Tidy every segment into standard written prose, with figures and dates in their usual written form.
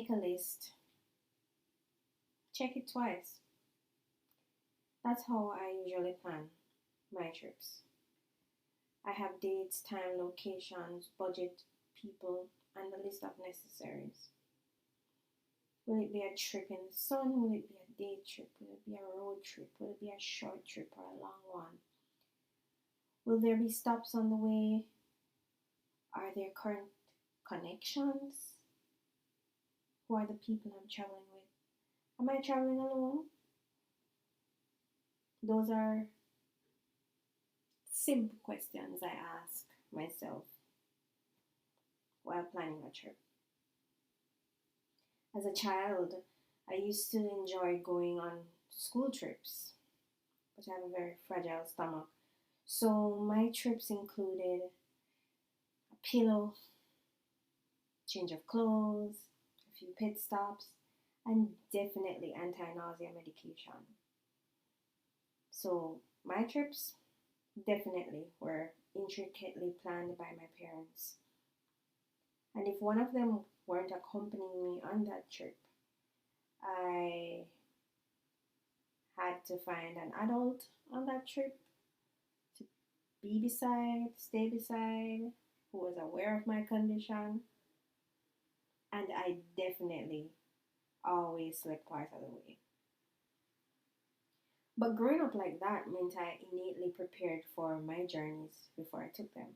make a list, check it twice. That's how I usually plan my trips. I have dates, time, locations, budget, people, and a list of necessaries. Will it be a trip in the sun? Will it be a day trip? Will it be a road trip? Will it be a short trip or a long one? Will there be stops on the way? Are there current connections? Who are the people I'm traveling with? Am I traveling alone? Those are simple questions I ask myself while planning a trip. As a child, I used to enjoy going on school trips, but I have a very fragile stomach. So my trips included a pillow, change of clothes, a few pit stops, and definitely anti-nausea medication. So my trips definitely were intricately planned by my parents. And if one of them weren't accompanying me on that trip, I had to find an adult on that trip to be beside, stay beside, who was aware of my condition, and I definitely always slept part of the way. But growing up like that meant I innately prepared for my journeys before I took them.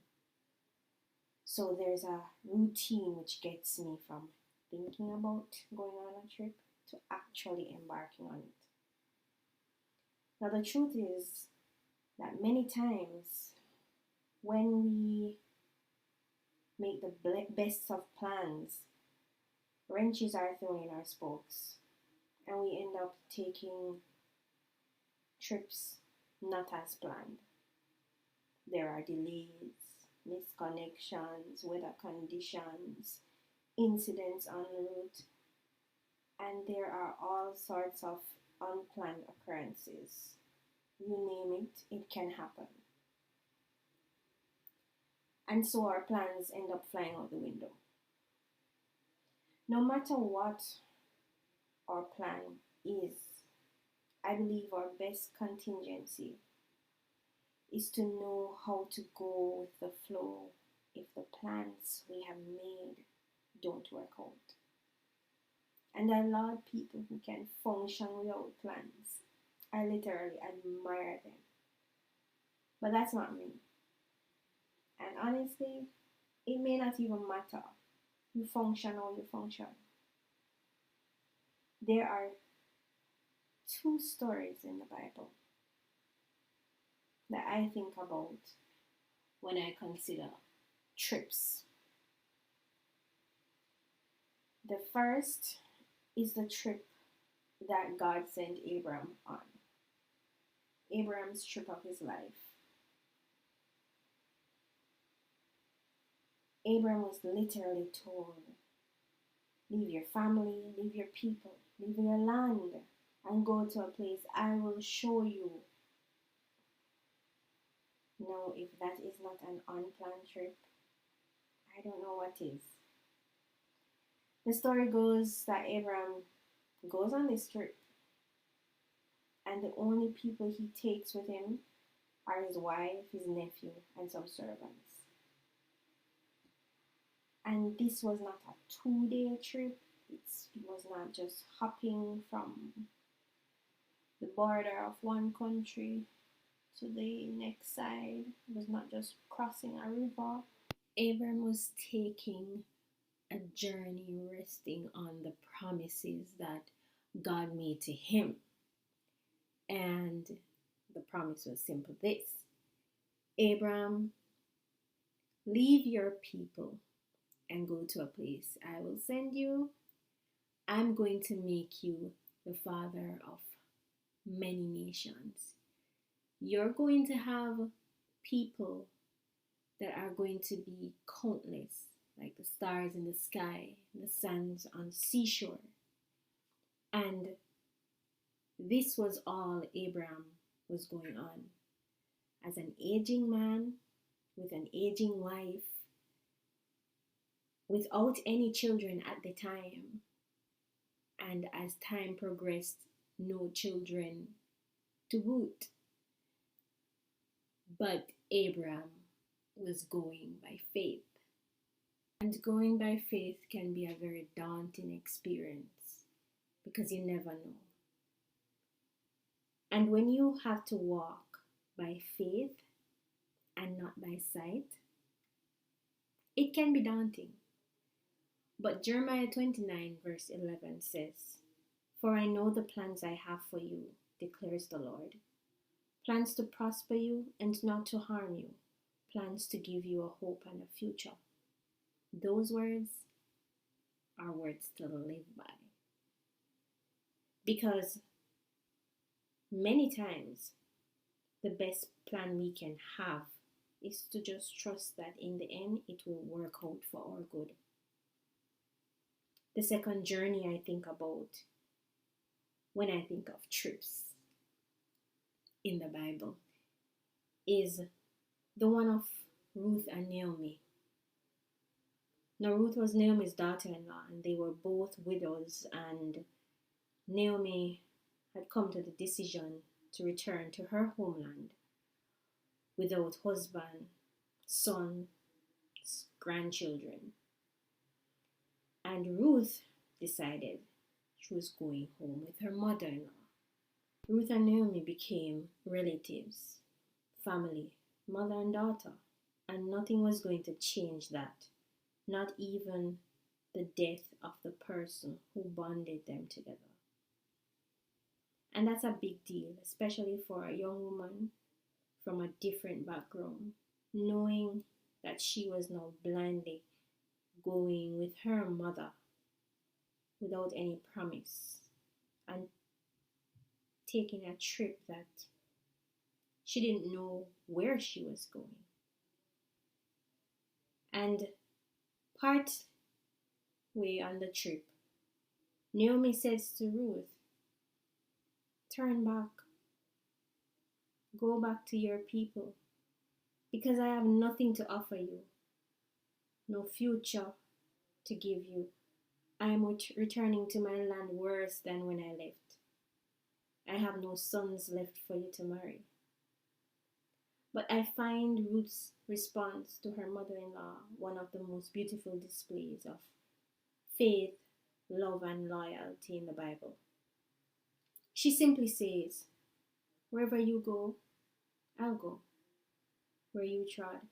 So there's a routine which gets me from thinking about going on a trip to actually embarking on it. Now, the truth is that many times when we make the best of plans, wrenches are thrown in our spokes, and we end up taking trips not as planned. There are delays, misconnections, weather conditions, incidents en route, and there are all sorts of unplanned occurrences. You name it, it can happen. And so our plans end up flying out the window. No matter what our plan is, I believe our best contingency is to know how to go with the flow if the plans we have made don't work out. And I laud people who can function without plans. I literally admire them. But that's not me. And honestly, it may not even matter. You function or you function. There are two stories in the Bible that I think about when I consider trips. The first is the trip that God sent Abram on. Abram's trip of his life. Abram was literally told, leave your family, leave your people, leave your land, and go to a place I will show you. Now, if that is not an unplanned trip, I don't know what is. The story goes that Abram goes on this trip, and the only people he takes with him are his wife, his nephew, and some servants. And this was not a 2-day trip. It was not just hopping from the border of one country to the next side. It was not just crossing a river. Abram was taking a journey resting on the promises that God made to him. And the promise was simple this: Abram, leave your people and go to a place I will send you. I'm going to make you the father of many nations. You're going to have people that are going to be countless, like the stars in the sky, the sands on the seashore. And this was all Abram was going on. As an aging man with an aging wife, without any children at the time, And as time progressed, no children to boot. But Abraham was going by faith. And going by faith can be a very daunting experience because you never know. And when you have to walk by faith and not by sight, it can be daunting. But Jeremiah 29, verse 11 says, "For I know the plans I have for you, declares the Lord. Plans to prosper you and not to harm you. Plans to give you a hope and a future." Those words are words to live by. Because many times, the best plan we can have is to just trust that in the end, it will work out for our good. The second journey I think about when I think of trips in the Bible is the one of Ruth and Naomi. Now, Ruth was Naomi's daughter-in-law, and they were both widows, and Naomi had come to the decision to return to her homeland without husband, son, grandchildren. And Ruth decided she was going home with her mother-in-law. Ruth and Naomi became relatives, family, mother and daughter, and nothing was going to change that, not even the death of the person who bonded them together. And that's a big deal, especially for a young woman from a different background, knowing that she was now blindly going with her mother without any promise and taking a trip that she didn't know where she was going. And part way on the trip, Naomi says to Ruth, "Turn back, go back to your people, because I have nothing to offer you, no future to give you. I am returning to my land worse than when I left. I have no sons left for you to marry." But I find Ruth's response to her mother-in-law one of the most beautiful displays of faith, love, and loyalty in the Bible. She simply says, "Wherever you go, I'll go. Where you trod,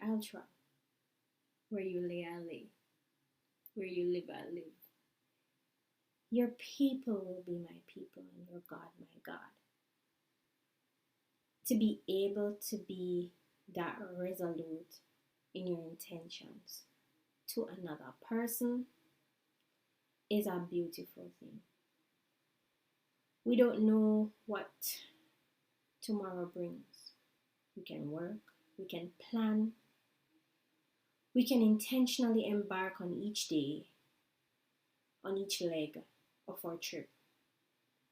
I'll trod. Where you lay, I'll lay. Where you live, I'll live. Your people will be my people, and your God, my God." To be able to be that resolute in your intentions to another person is a beautiful thing. We don't know what tomorrow brings. We can work, we can plan, we can intentionally embark on each day, on each leg of our trip,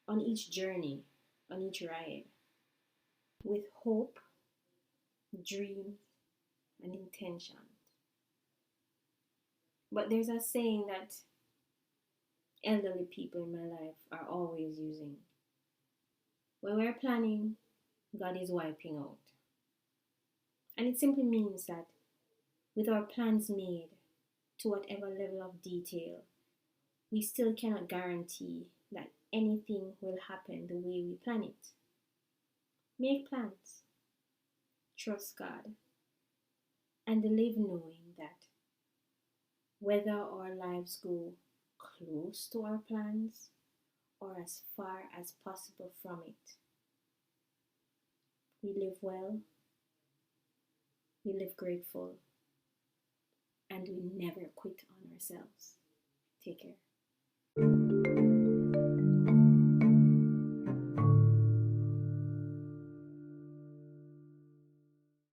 on each journey, on each ride, with hope, dreams, and intentions. But there's a saying that elderly people in my life are always using. When we're planning, God is wiping out. And it simply means that with our plans made to whatever level of detail, we still cannot guarantee that anything will happen the way we plan it. Make plans, trust God, and live knowing that whether our lives go close to our plans or as far as possible from it, we live well, we live grateful, and we never quit on ourselves. Take care.